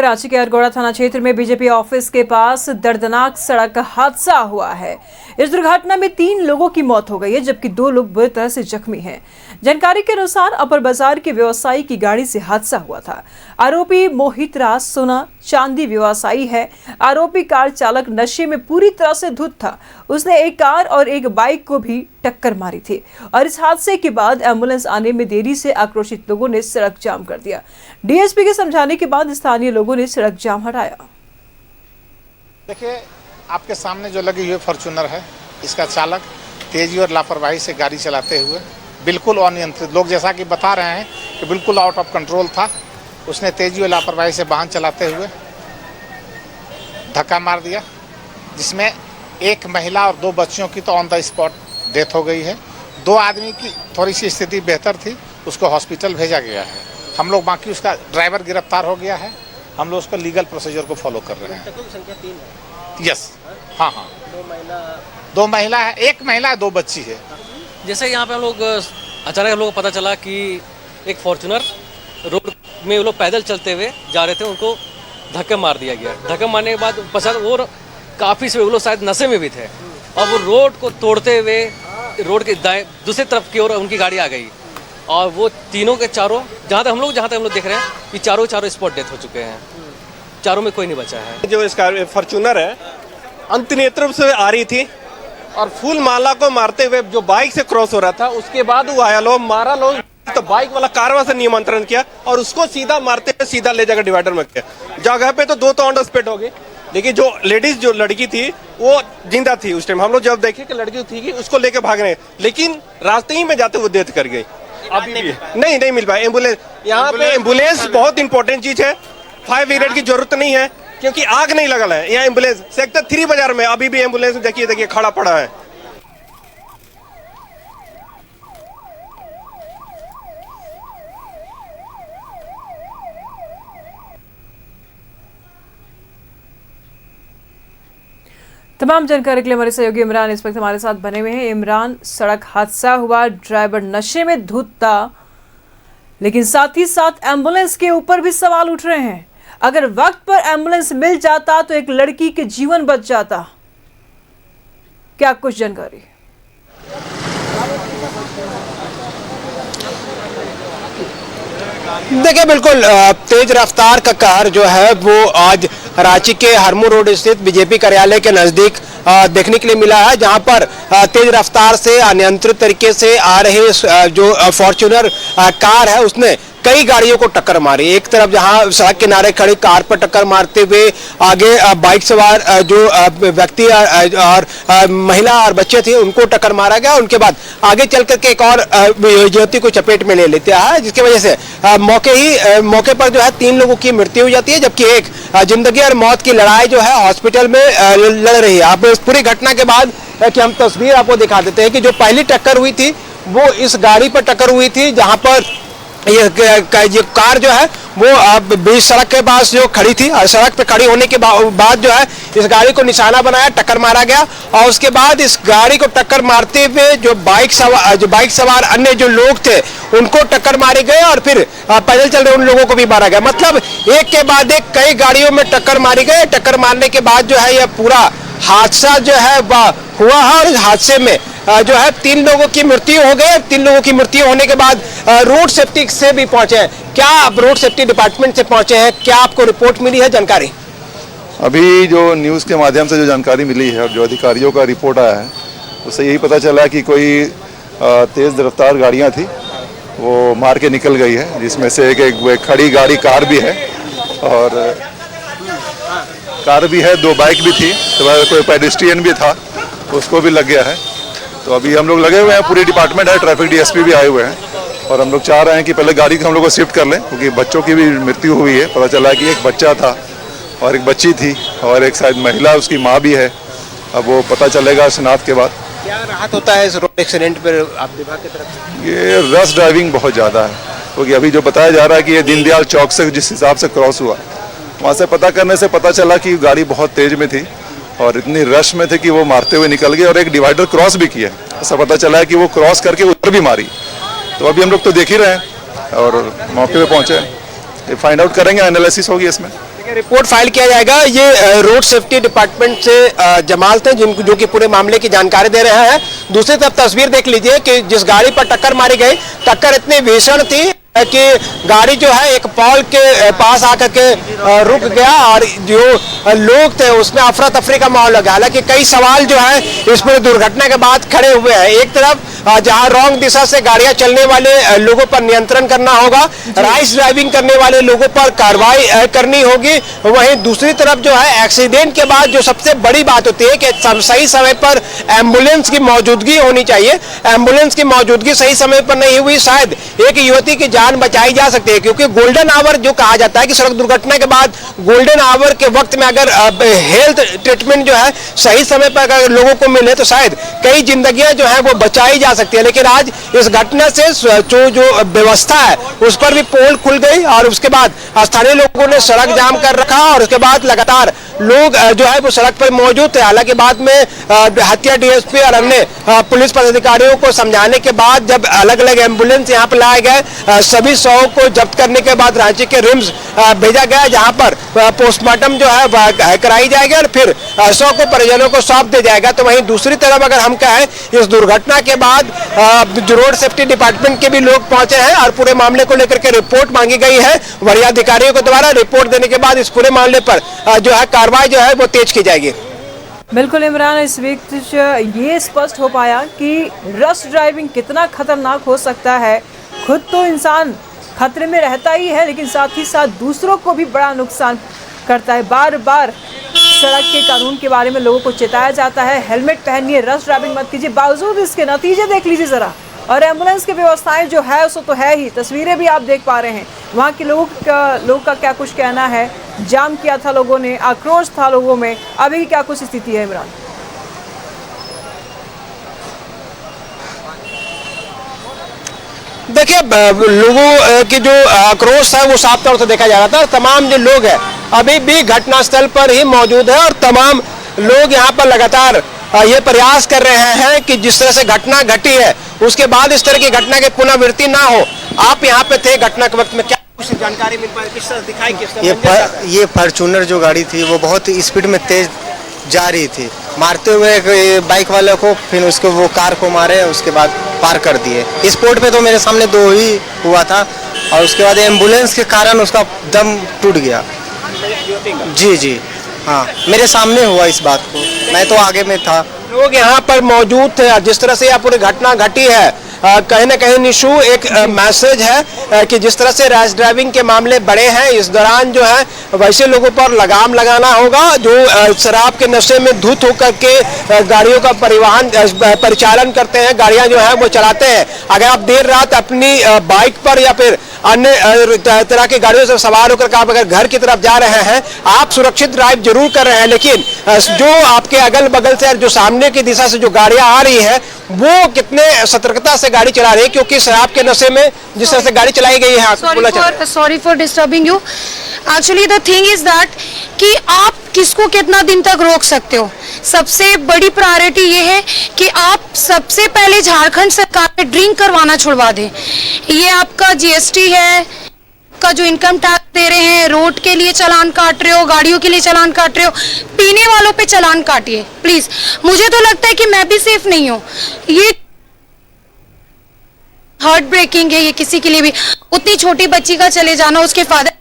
रांची के अरगोड़ा थाना क्षेत्र में बीजेपी ऑफिस के पास दर्दनाक सड़क हादसा हुआ है। इस दुर्घटना में 3 लोगों की मौत हो गई है, जबकि 2 लोग बुरी तरह से जख्मी हैं। जानकारी के अनुसार अपर बाजार के व्यवसायी की गाड़ी से हादसा हुआ था। आरोपी मोहित राज सोना चांदी व्यवसायी है। आरोपी कार चालक नशे में पूरी तरह से धुत था। उसने एक कार और एक बाइक को भी टक्कर मारी थी और इस हादसे के बाद एम्बुलेंस आने में देरी से आक्रोशित लोगों ने सड़क जाम कर दिया। डीएसपी के समझाने के बाद स्थानीय लोगों ने सड़क जाम हटाया। देखिए, आपके सामने जो लगी हुई फॉर्च्यूनर है, इसका चालक तेजी और लापरवाही से गाड़ी चलाते हुए बिल्कुल अनियंत्रित, लोग जैसा कि बता रहे हैं कि बिल्कुल आउट ऑफ कंट्रोल था। उसने तेजी और लापरवाही से वाहन चलाते हुए धक्का मार दिया, जिसमें एक महिला और 2 बच्चियों की तो ऑन द स्पॉट डेथ हो गई है। 2 आदमी की थोड़ी सी स्थिति बेहतर थी, उसको हॉस्पिटल भेजा गया है। हम लोग बाकी उसका ड्राइवर गिरफ्तार हो गया है। हम लोग उसको लीगल प्रोसीजर को फॉलो कर रहे हैं। संख्या 3 है। यस, हाँ, 2 महिला है, 1 महिला 2 बच्ची है। जैसे यहाँ पे हम लोग अचानक हम लोग को पता चला कि एक फॉर्च्यूनर रोड में वो लोग पैदल चलते हुए जा रहे थे, उनको धक्का मार दिया गया। धक्का मारने के बाद पश्चात वो काफ़ी से वो लोग शायद नशे में भी थे और वो रोड को तोड़ते हुए रोड के दाएं दूसरी तरफ की ओर उनकी गाड़ी आ गई और वो तीनों के चारों जहाँ तक हम लोग देख रहे हैं कि चारों स्पॉट डेथ हो चुके हैं। चारों में कोई नहीं बचा है। जो इसका फॉर्च्यूनर है अंतनेत्र से आ रही थी और फूल माला को मारते हुए जो बाइक से क्रॉस हो रहा था, उसके बाद वो आया लोग मारा लोग, तो बाइक वाला कारवा से नियंत्रण किया और उसको सीधा मारते हुए सीधा ले जाकर डिवाइडर में किया। जगह पे तो 2 तो ऑन द स्पॉट हो गई, लेकिन जो लेडीज जो लड़की थी वो जिंदा थी। उस टाइम हम लोग जब देखे कि लड़की थी कि उसको लेके भाग रहे, लेकिन रास्ते ही में जाते वो डेथ कर गई। अभी भी नहीं मिल पाया एम्बुलेंस। यहाँ पे एम्बुलेंस बहुत इंपॉर्टेंट चीज है। 5 ब्रिगेड की जरूरत नहीं है क्योंकि आग नहीं लगा है। यहाँ एम्बुलेंस सेक्टर 3 बाजार में अभी भी एम्बुलेंस देखिए खड़ा पड़ा है। तमाम जानकारी के लिए हमारे सहयोगी इमरान इस वक्त हमारे साथ बने हुए हैं। इमरान, सड़क हादसा हुआ, ड्राइवर नशे में धुत था, लेकिन साथ ही साथ एम्बुलेंस के ऊपर भी सवाल उठ रहे हैं। अगर वक्त पर एम्बुलेंस मिल जाता तो एक लड़की के जीवन बच जाता। क्या कुछ जानकारी? देखिए, बिल्कुल तेज रफ्तार का कार जो है वो आज रांची के हरमू रोड स्थित बीजेपी कार्यालय के नजदीक देखने के लिए मिला है, जहां पर तेज रफ्तार से अनियंत्रित तरीके से आ रही जो फॉर्च्यूनर कार है उसने कई गाड़ियों को टक्कर मारी। एक तरफ जहां सड़क किनारे खड़ी कार पर टक्कर मारते हुए आगे बाइक सवार जो व्यक्ति और महिला और बच्चे थे उनको टक्कर मारा गया। उनके बाद आगे चल करके एक और युवती को चपेट में ले लेता है, जिसकी वजह से मौके पर जो है 3 लोगों की मृत्यु हो जाती है, जबकि एक जिंदगी और मौत की लड़ाई जो है हॉस्पिटल में लड़ रही है। आप इस पूरी घटना के बाद कि हम तस्वीर आपको दिखा देते हैं कि जो पहली टक्कर हुई थी वो इस गाड़ी पर टक्कर हुई थी, जहां पर ये कार जो है वो बीच सड़क के पास जो खड़ी थी और सड़क पे खड़ी होने के बाद जो है इस गाड़ी को निशाना बनाया, टक्कर मारा गया और उसके बाद इस गाड़ी को टक्कर मारते हुए जो बाइक सवार अन्य जो लोग थे उनको टक्कर मारे गए और फिर पैदल चल रहे उन लोगों को भी मारा गया। मतलब एक के बाद एक कई गाड़ियों में टक्कर मारी गई। टक्कर मारने के बाद जो है यह पूरा हादसा जो है हुआ है और इस हादसे में जो है 3 लोगों की मृत्यु हो गई। 3 लोगों की मृत्यु होने के बाद रोड सेफ्टी से भी पहुंचे हैं। क्या आप रोड सेफ्टी डिपार्टमेंट से पहुंचे हैं? क्या आपको रिपोर्ट मिली है, जानकारी? अभी जो न्यूज़ के माध्यम से जो जानकारी मिली है और जो अधिकारियों का रिपोर्ट आया है उससे यही पता चला कि कोई तेज़ रफ्तार गाड़ियां थी वो मार के निकल गई है, जिसमें से एक खड़ी गाड़ी कार भी है और कार भी है, 2 बाइक भी थी, तो कोई पेडेस्ट्रियन भी था, उसको भी लग गया है। तो अभी हम लोग लगे हुए हैं, पूरी डिपार्टमेंट है, ट्रैफिक डीएसपी भी आए हुए हैं और हम लोग चाह रहे हैं कि पहले गाड़ी को हम लोग को शिफ्ट कर लें, क्योंकि बच्चों की भी मृत्यु हुई है। पता चला कि एक बच्चा था और एक बच्ची थी और एक शायद महिला उसकी माँ भी है। अब वो पता चलेगा शनाख्त के बाद। क्या राहत होता है इस रोड एक्सीडेंट पर आप विभाग की तरफ से? ये रश ड्राइविंग बहुत ज़्यादा है, क्योंकि अभी जो बताया जा रहा है कि ये दीनदयाल चौक से जिस हिसाब से क्रॉस हुआ, वहाँ से पता करने से पता चला कि गाड़ी बहुत तेज में थी और इतनी रश में थे कि वो मारते हुए निकल गए और एक डिवाइडर क्रॉस भी किया। ऐसा पता चला है कि वो क्रॉस करके उधर भी मारी। तो अभी हम लोग तो देख ही रहे हैं और मौके पे पहुंचे हैं, फाइंड आउट करेंगे, एनालिसिस होगी इसमें। रिपोर्ट फाइल किया जाएगा। ये रोड सेफ्टी डिपार्टमेंट से जमाल थे जो कि पूरे मामले की जानकारी दे रहे हैं। दूसरी तरफ तस्वीर देख लीजिए कि जिस गाड़ी पर टक्कर मारी गई, टक्कर इतनी भीषण थी कि गाड़ी जो है एक पॉल के पास आकर के रुक गया और जो लोग थे उसमें अफरा तफरी का माहौल लगा। हालांकि कई सवाल जो है इस पूरी दुर्घटना के बाद खड़े हुए हैं। एक तरफ जहां रॉन्ग दिशा से गाड़ियां चलने वाले लोगों पर नियंत्रण करना होगा, राइस ड्राइविंग करने वाले लोगों पर कार्रवाई करनी होगी, वहीं दूसरी तरफ जो है एक्सीडेंट के बाद जो सबसे बड़ी बात होती है कि सही समय पर एम्बुलेंस की मौजूदगी होनी चाहिए। एम्बुलेंस की मौजूदगी सही समय पर नहीं हुई, शायद एक युवती की जान बचाई जा सकती है। क्योंकि गोल्डन आवर जो कहा जाता है कि सड़क दुर्घटना के बाद गोल्डन आवर के वक्त में अगर हेल्थ ट्रीटमेंट जो है सही समय पर अगर लोगों को मिले तो शायद कई जिंदगियां जो है वो बचाई जा सकती है। लेकिन आज इस घटना से जो व्यवस्था है उस पर भी पोल खुल गई और उसके बाद स्थानीय लोगों ने सड़क जाम कर रखा और उसके बाद लगातार लोग जो है वो सड़क पर मौजूद थे। हालांकि बाद में हत्या डीएसपी और अन्य पुलिस पदाधिकारियों को समझाने के बाद जब अलग अलग एम्बुलेंस यहाँ पर लाए गए, सभी 100 को जब्त करने के बाद रांची के रिम्स भेजा गया, जहां पर पोस्टमार्टम जो है कराई जाएगी और फिर 100 को परिजनों को सौंप दिया जाएगा। तो वहीं दूसरी तरफ अगर हम कहें, इस दुर्घटना के बाद रोड सेफ्टी डिपार्टमेंट के भी लोग पहुंचे हैं और पूरे मामले को लेकर के रिपोर्ट मांगी गई है वरीय अधिकारियों के द्वारा। रिपोर्ट देने के बाद इस पूरे मामले पर जो है कार्रवाई जो है वो तेज की जाएगी। बिल्कुल इमरान, इस वक्त ये स्पष्ट हो पाया कि रश ड्राइविंग कितना खतरनाक हो सकता है। खुद तो इंसान खतरे में रहता ही है, लेकिन साथ ही साथ दूसरों को भी बड़ा नुकसान करता है। बार बार सड़क के कानून के बारे में लोगों को चेताया जाता है, हेलमेट पहनिए, रश ड्राइविंग मत कीजिए, बावजूद इसके नतीजे देख लीजिए ज़रा। और एम्बुलेंस की व्यवस्थाएं जो है सो तो है ही, तस्वीरें भी आप देख पा रहे हैं। वहाँ के लोगों का क्या कुछ कहना है, जाम किया था लोगों ने, आक्रोश था लोगों में, अभी की क्या कुछ स्थिति है इमरान? देखिए, लोगों की जो आक्रोश है वो साफ तौर से देखा जा रहा था। तमाम जो लोग हैं अभी भी घटनास्थल पर ही मौजूद है और तमाम लोग यहाँ पर लगातार ये प्रयास कर रहे हैं कि जिस तरह से घटना घटी है उसके बाद इस तरह की घटना की पुनरावृत्ति ना हो। आप यहाँ पे थे घटना के वक्त में, क्या कुछ जानकारी मिल पाई, किस तरह दिखाई, किस तरह? ये फॉर्च्यूनर जो गाड़ी थी वो बहुत स्पीड में तेज जा रही थी, मारते हुए बाइक वाले को, फिर उसको वो कार को मारे, उसके बाद पार कर दिए। स्पॉट पे तो मेरे सामने 2 ही हुआ था और उसके बाद एम्बुलेंस के कारण उसका दम टूट गया। जी हाँ, मेरे सामने हुआ इस बात को, मैं तो आगे में था। लोग यहाँ पर मौजूद थे और जिस तरह से यह पूरी घटना घटी है, कहीं ना कहीं निशु एक मैसेज है कि जिस तरह से रैश ड्राइविंग के मामले बढ़े हैं, इस दौरान जो है वैसे लोगों पर लगाम लगाना होगा जो शराब के नशे में धुत होकर के गाड़ियों का परिचालन करते हैं, गाड़ियां जो है वो चलाते हैं। अगर आप देर रात अपनी बाइक पर या फिर अन्य तरह की गाड़ियों से सवार होकर आप अगर घर की तरफ जा रहे हैं, आप सुरक्षित ड्राइव जरूर कर रहे हैं, लेकिन जो आपके अगल बगल से जो सामने की दिशा से जो गाड़ियां आ रही है वो कितने सतर्कता से गाड़ी चला रही है, क्योंकि शराब के नशे में जिस तरह से गाड़ी चलाई गई है। Sorry for disturbing you. Actually the thing is that कि आप किसको कितना दिन तक रोक सकते हो। सबसे बड़ी प्रायोरिटी ये है कि आप सबसे पहले झारखंड सरकार में ड्रिंक करवाना छुड़वा दें। ये आपका जीएसटी है का जो इनकम टैक्स दे रहे हैं, रोड के लिए चालान काट रहे हो, गाड़ियों के लिए चालान काट रहे हो, पीने वालों पे चालान काटिए प्लीज। मुझे तो लगता है कि मैं भी सेफ नहीं हूँ। ये हार्ट ब्रेकिंग है ये किसी के लिए भी। उतनी छोटी बच्ची का चले जाना, उसके फादर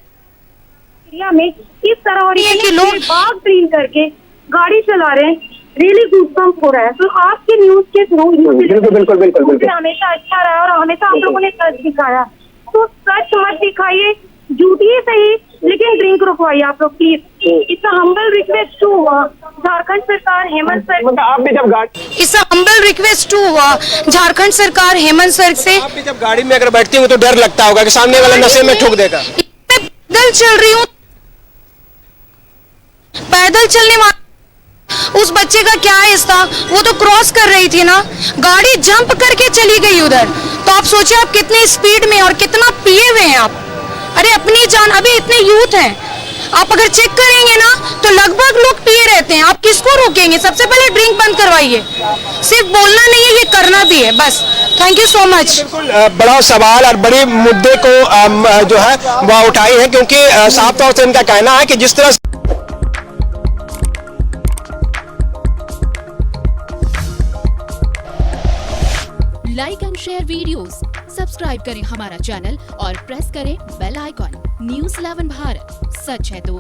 में इस तरह हो रही है कि लोग बाग ड्रिंक करके गाड़ी चला रहे हैं, रियली गूज़बम्प हो रहा है। तो आपके न्यूज के थ्रू बिल्कुल हमेशा अच्छा रहा और हमेशा आप लोगों ने सच दिखाया, तो सच मत दिखाइए, झूठिए सही, लेकिन ड्रिंक रुकवाइए आप लोग please. It's a humble request to Jharkhand सरकार, हेमंत सर। आप भी जब गाड़ी it's a humble request to Jharkhand सरकार, हेमंत सर से, आप भी जब गाड़ी में अगर बैठती हो तो डर लगता होगा कि सामने वाला नशे में ठोक देगा। पैदल चल रही हूँ, पैदल चलने वाला उस बच्चे का क्या हिस्सा, वो तो क्रॉस कर रही थी ना, गाड़ी जंप करके चली गई उधर। तो आप सोचिए आप कितनी स्पीड में और कितना पिए हुए हैं आप। अरे अपनी जान, अभी इतने यूथ हैं, आप अगर चेक करेंगे ना तो लगभग लोग पिए रहते हैं। आप किसको रोकेंगे? सबसे पहले ड्रिंक बंद करवाइए। सिर्फ बोलना नहीं है, ये करना भी है। बस, थैंक यू सो मच। बिल्कुल बड़ा सवाल और बड़े मुद्दे को जो है वह उठाई है, क्योंकि साफ तौर से इनका कहना है कि जिस तरह like and share videos, subscribe करें हमारा चैनल और प्रेस करें बेल आइकॉन। न्यूज़ 11 भारत, सच है तो